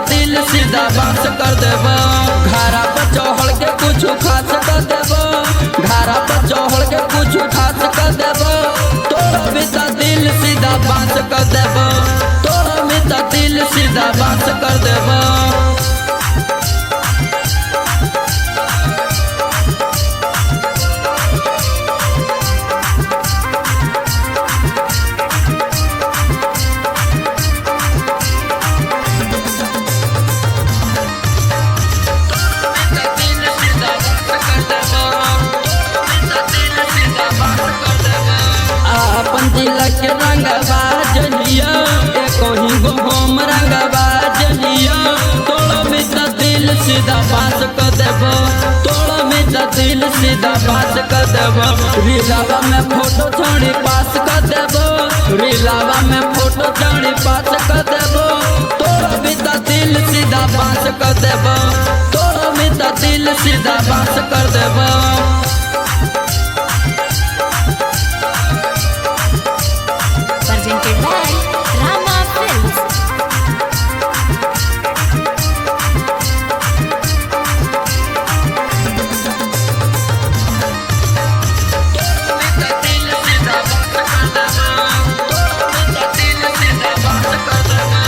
दिल सीधा बात कर देबो। घरा पर चढ़ के कुछ खास कर देबो, घरा पर चढ़ के कुछ खास कर देबो। तोरा भी तो दिल सीधा बात कर देबो, तोरा भी तो दिल सीधा बात कर देबो। अपन दिल के रंगवा जलिया कहीं गो हम रंगवा जलिया। तोड़ा में तो दिल सीधा पास कर देबो, तोड़ा में तो दिल सीधा पास कर देबो। रिलावा में फोटो छोड़ी पास कर देबो, रिलावा में फोटो छोड़ी पास कर देबो। तोड़ा में तो दिल सीधा पास कर देबो, तोड़ा में तो दिल सीधा पास कर देबो। Presented by Rama Films.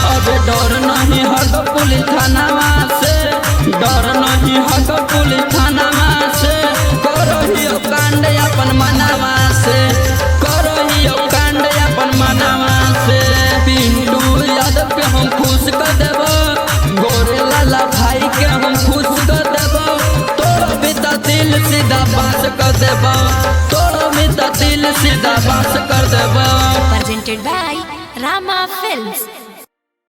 अब डर नहीं हक पुलिस थाना से, डर नहीं हक पुलिस थाना से। करहियो कांड अपन मनवा से, करहियो कांड अपन मनवा से। पिंटू यादव के हम खुश कर देबो, गोरे लाला भाई के हम खुश कर देबो। तोरा भी तो दिल सीधा बात कर देबो, तोरा भी तो दिल सीधा बात कर देबो। Presented by Rama Films.